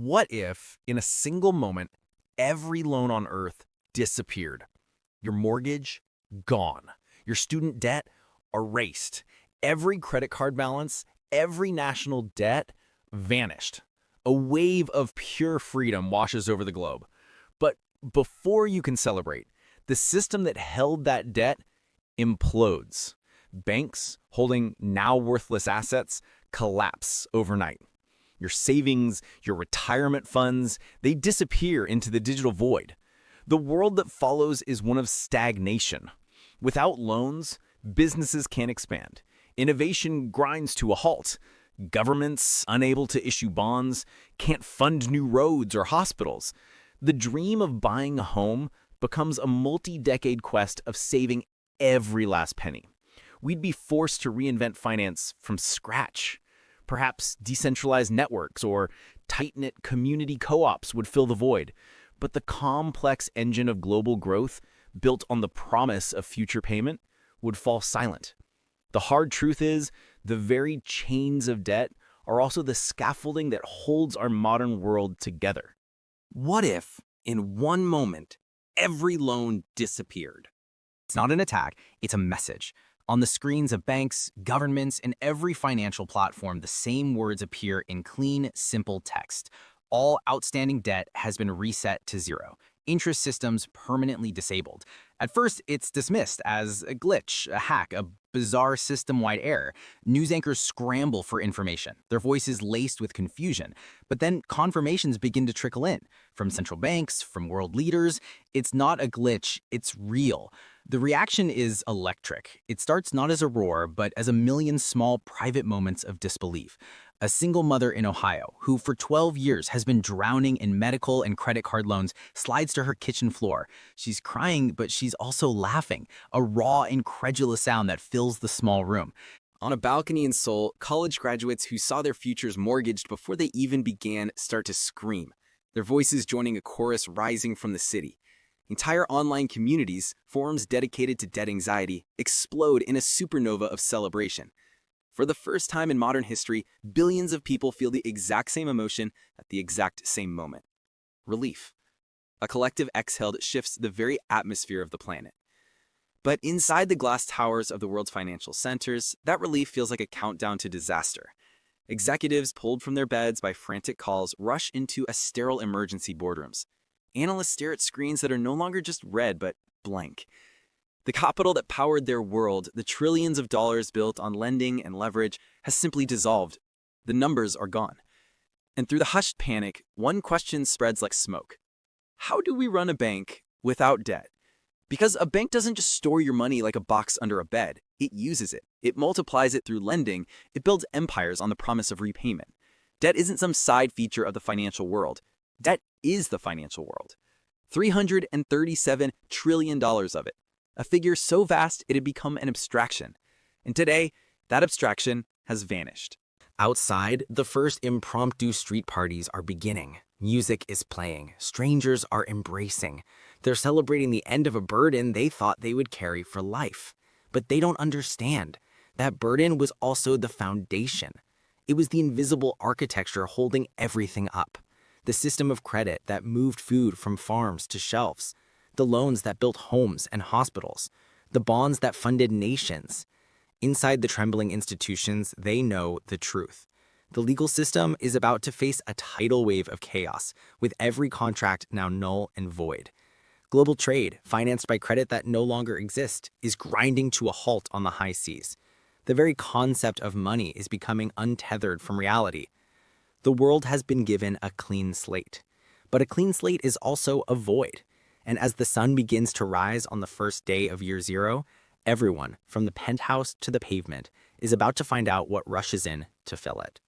What if, in a single moment, every loan on earth disappeared? Your mortgage, gone. Your student debt, erased. Every credit card balance, every national debt, vanished. A wave of pure freedom washes over the globe. But before you can celebrate, the system that held that debt implodes. Banks holding now worthless assets collapse overnight. Your savings, your retirement funds, they disappear into the digital void. The world that follows is one of stagnation. Without loans, businesses can't expand. Innovation grinds to a halt. Governments, unable to issue bonds, can't fund new roads or hospitals. The dream of buying a home becomes a multi-decade quest of saving every last penny. We'd be forced to reinvent finance from scratch. Perhaps decentralized networks or tight-knit community co-ops would fill the void. But the complex engine of global growth, built on the promise of future payment, would fall silent. The hard truth is, the very chains of debt are also the scaffolding that holds our modern world together. What if, in one moment, every loan disappeared? It's not an attack, it's a message. On the screens of banks, governments, and every financial platform, the same words appear in clean, simple text. All outstanding debt has been reset to zero. Interest systems permanently disabled. At first, it's dismissed as a glitch, a hack, a bizarre system-wide error. News anchors scramble for information, their voices laced with confusion. But then confirmations begin to trickle in. From central banks, from world leaders. It's not a glitch, it's real. The reaction is electric. It starts not as a roar, but as a million small private moments of disbelief. A single mother in Ohio, who for 12 years has been drowning in medical and credit card loans, slides to her kitchen floor. She's crying, but she's also laughing, a raw, incredulous sound that fills the small room. On a balcony in Seoul, college graduates who saw their futures mortgaged before they even began start to scream, their voices joining a chorus rising from the city. Entire online communities, forums dedicated to debt anxiety, explode in a supernova of celebration. For the first time in modern history, billions of people feel the exact same emotion at the exact same moment. Relief. A collective exhale that shifts the very atmosphere of the planet. But inside the glass towers of the world's financial centers, that relief feels like a countdown to disaster. Executives, pulled from their beds by frantic calls, rush into a sterile emergency boardrooms. Analysts stare at screens that are no longer just red, but blank. The capital that powered their world, the trillions of dollars built on lending and leverage, has simply dissolved. The numbers are gone. And through the hushed panic, one question spreads like smoke. How do we run a bank without debt? Because a bank doesn't just store your money like a box under a bed. It uses it. It multiplies it through lending. It builds empires on the promise of repayment. Debt isn't some side feature of the financial world. Debt is the financial world. $337 trillion of it. A figure so vast it had become an abstraction. And today, that abstraction has vanished. Outside, the first impromptu street parties are beginning. Music is playing. Strangers are embracing. They're celebrating the end of a burden they thought they would carry for life. But they don't understand. That burden was also the foundation. It was the invisible architecture holding everything up. The system of credit that moved food from farms to shelves. The loans that built homes and hospitals, the bonds that funded nations. Inside the trembling institutions, they know the truth. The legal system is about to face a tidal wave of chaos, with every contract now null and void. Global trade, financed by credit that no longer exists, is grinding to a halt on the high seas. The very concept of money is becoming untethered from reality. The world has been given a clean slate. But a clean slate is also a void. And as the sun begins to rise on the first day of year zero, everyone, from the penthouse to the pavement, is about to find out what rushes in to fill it.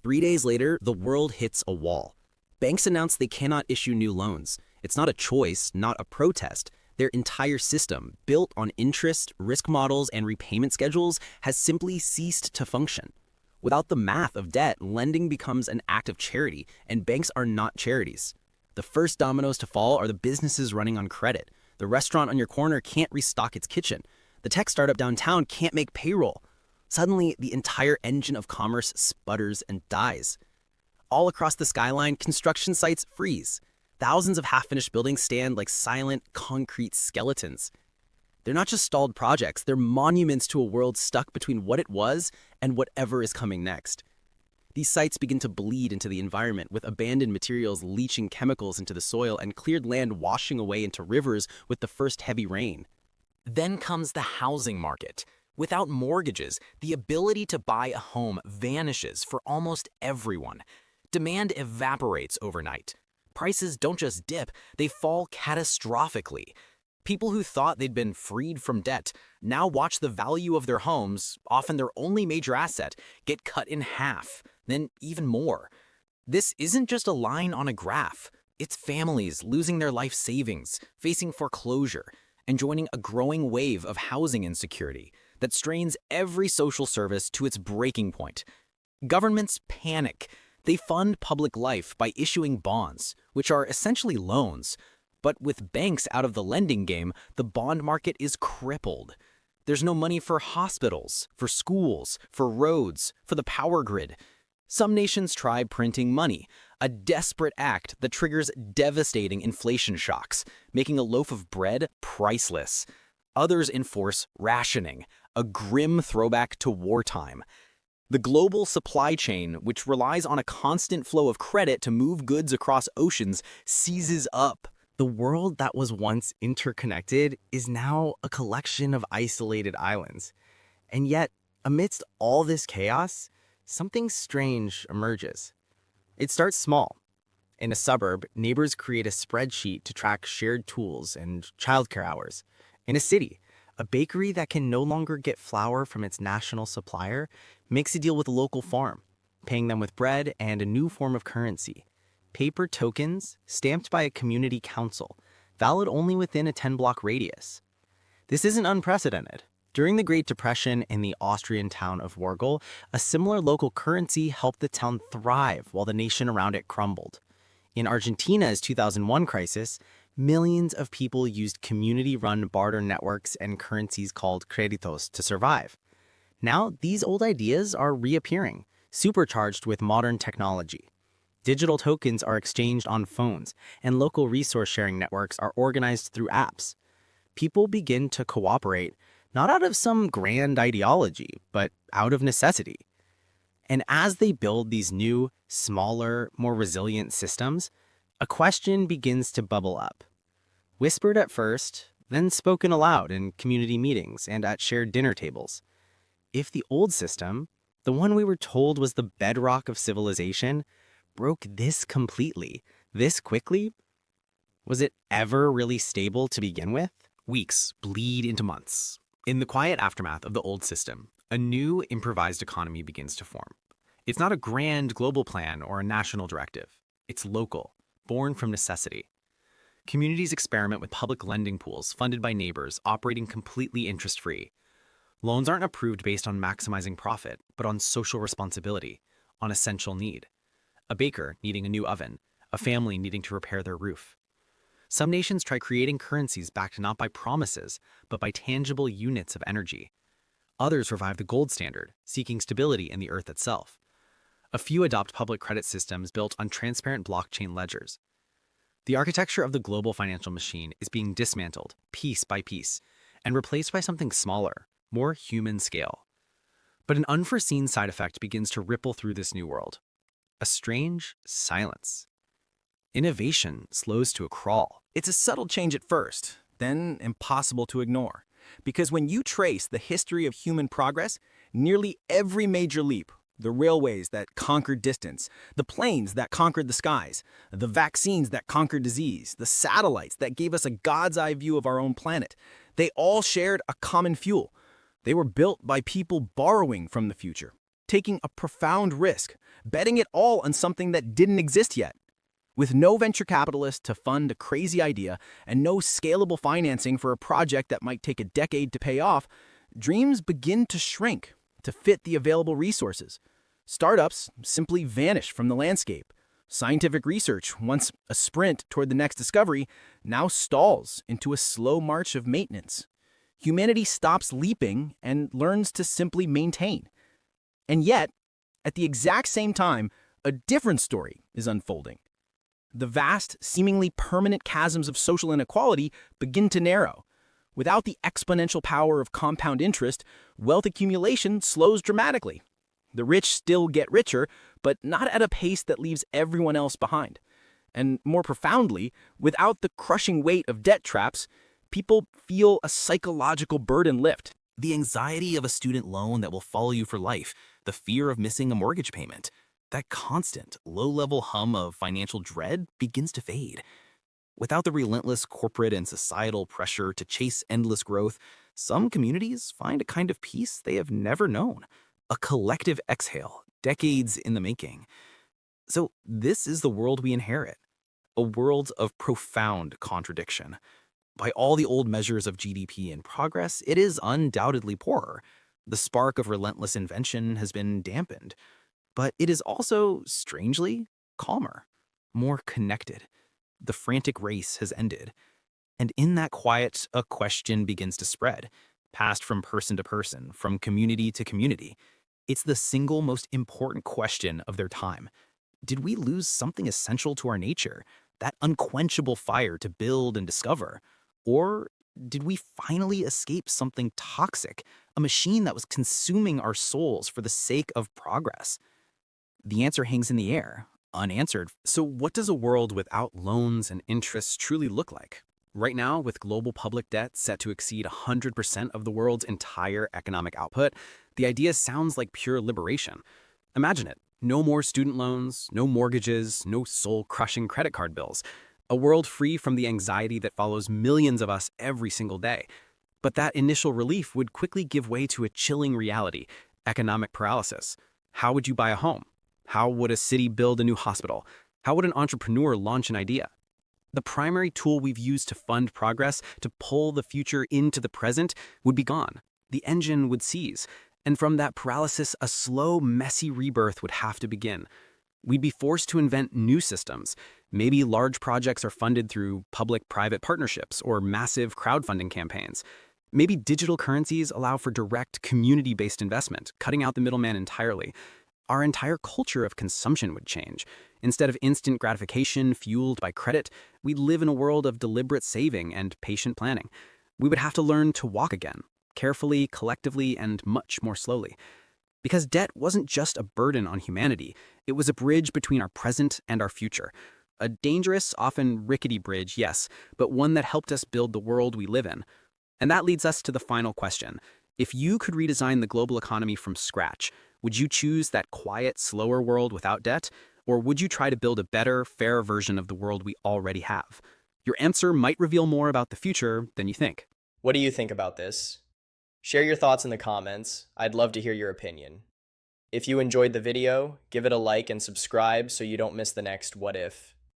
3 days later, the world hits a wall. Banks announce they cannot issue new loans. It's not a choice, not a protest. Their entire system, built on interest, risk models, and repayment schedules, has simply ceased to function. Without the math of debt, lending becomes an act of charity, and banks are not charities. The first dominoes to fall are the businesses running on credit. The restaurant on your corner can't restock its kitchen. The tech startup downtown can't make payroll. Suddenly, the entire engine of commerce sputters and dies. All across the skyline, construction sites freeze. Thousands of half-finished buildings stand like silent, concrete skeletons. They're not just stalled projects, they're monuments to a world stuck between what it was and whatever is coming next. These sites begin to bleed into the environment, with abandoned materials leaching chemicals into the soil and cleared land washing away into rivers with the first heavy rain. Then comes the housing market. Without mortgages, the ability to buy a home vanishes for almost everyone. Demand evaporates overnight. Prices don't just dip, they fall catastrophically. People who thought they'd been freed from debt now watch the value of their homes, often their only major asset, get cut in half, then even more. This isn't just a line on a graph. It's families losing their life savings, facing foreclosure, and joining a growing wave of housing insecurity that strains every social service to its breaking point. Governments panic. They fund public life by issuing bonds, which are essentially loans. But with banks out of the lending game, the bond market is crippled. There's no money for hospitals, for schools, for roads, for the power grid. Some nations try printing money, a desperate act that triggers devastating inflation shocks, making a loaf of bread priceless. Others enforce rationing, a grim throwback to wartime. The global supply chain, which relies on a constant flow of credit to move goods across oceans, seizes up. The world that was once interconnected is now a collection of isolated islands. And yet, amidst all this chaos, something strange emerges. It starts small. In a suburb, neighbors create a spreadsheet to track shared tools and childcare hours. In a city, a bakery that can no longer get flour from its national supplier makes a deal with a local farm, paying them with bread and a new form of currency. Paper tokens stamped by a community council, valid only within a 10-block radius. This isn't unprecedented. During the Great Depression in the Austrian town of Worgel, a similar local currency helped the town thrive while the nation around it crumbled. In Argentina's 2001 crisis, millions of people used community-run barter networks and currencies called créditos to survive. Now, these old ideas are reappearing, supercharged with modern technology. Digital tokens are exchanged on phones, and local resource-sharing networks are organized through apps. People begin to cooperate, not out of some grand ideology, but out of necessity. And as they build these new, smaller, more resilient systems, a question begins to bubble up. Whispered at first, then spoken aloud in community meetings and at shared dinner tables. If the old system, the one we were told was the bedrock of civilization, broke this completely, this quickly, was it ever really stable to begin with? Weeks bleed into months. In the quiet aftermath of the old system, a new improvised economy begins to form. It's not a grand global plan or a national directive. It's local, born from necessity. Communities experiment with public lending pools funded by neighbors, operating completely interest-free. Loans aren't approved based on maximizing profit, but on social responsibility, on essential need. A baker needing a new oven, a family needing to repair their roof. Some nations try creating currencies backed not by promises, but by tangible units of energy. Others revive the gold standard, seeking stability in the earth itself. A few adopt public credit systems built on transparent blockchain ledgers. The architecture of the global financial machine is being dismantled, piece by piece, and replaced by something smaller, more human scale. But an unforeseen side effect begins to ripple through this new world. A strange silence. Innovation slows to a crawl. It's a subtle change at first, then impossible to ignore. Because when you trace the history of human progress, nearly every major leap, the railways that conquered distance, the planes that conquered the skies, the vaccines that conquered disease, the satellites that gave us a God's eye view of our own planet, they all shared a common fuel. They were built by people borrowing from the future, taking a profound risk, betting it all on something that didn't exist yet. With no venture capitalist to fund a crazy idea and no scalable financing for a project that might take a decade to pay off, dreams begin to shrink to fit the available resources. Startups simply vanish from the landscape. Scientific research, once a sprint toward the next discovery, now stalls into a slow march of maintenance. Humanity stops leaping and learns to simply maintain. And yet, at the exact same time, A different story is unfolding. The vast, seemingly permanent chasms of social inequality begin to narrow. Without the exponential power of compound interest, wealth accumulation slows dramatically. The rich still get richer, but not at a pace that leaves everyone else behind. And more profoundly, without the crushing weight of debt traps, people feel a psychological burden lift. The anxiety of a student loan that will follow you for life, the fear of missing a mortgage payment, that constant, low-level hum of financial dread begins to fade. Without the relentless corporate and societal pressure to chase endless growth, some communities find a kind of peace they have never known, a collective exhale, decades in the making. So this is the world we inherit, a world of profound contradiction. By all the old measures of GDP and progress, it is undoubtedly poorer. The spark of relentless invention has been dampened, but it is also, strangely, calmer, more connected. The frantic race has ended. And in that quiet, a question begins to spread, passed from person to person, from community to community. It's the single most important question of their time. Did we lose something essential to our nature, that unquenchable fire to build and discover? Or did we finally escape something toxic, a machine that was consuming our souls for the sake of progress? The answer hangs in the air, unanswered. So what does a world without loans and interests truly look like? Right now, with global public debt set to exceed 100% of the world's entire economic output, the idea sounds like pure liberation. Imagine it. No more student loans, no mortgages, no soul-crushing credit card bills. A world free from the anxiety that follows millions of us every single day. But that initial relief would quickly give way to a chilling reality: economic paralysis. How would you buy a home? How would a city build a new hospital? How would an entrepreneur launch an idea? The primary tool we've used to fund progress, to pull the future into the present, would be gone. The engine would seize. And from that paralysis, a slow, messy rebirth would have to begin. We'd be forced to invent new systems. Maybe large projects are funded through public-private partnerships or massive crowdfunding campaigns. Maybe digital currencies allow for direct, community-based investment, cutting out the middleman entirely. Our entire culture of consumption would change. Instead of instant gratification fueled by credit, we'd live in a world of deliberate saving and patient planning. We would have to learn to walk again, carefully, collectively, and much more slowly. Because debt wasn't just a burden on humanity, it was a bridge between our present and our future. A dangerous, often rickety bridge, yes, but one that helped us build the world we live in. And that leads us to the final question. If you could redesign the global economy from scratch, would you choose that quiet, slower world without debt? Or would you try to build a better, fairer version of the world we already have? Your answer might reveal more about the future than you think. What do you think about this? Share your thoughts in the comments. I'd love to hear your opinion. If you enjoyed the video, give it a like and subscribe so you don't miss the next What If.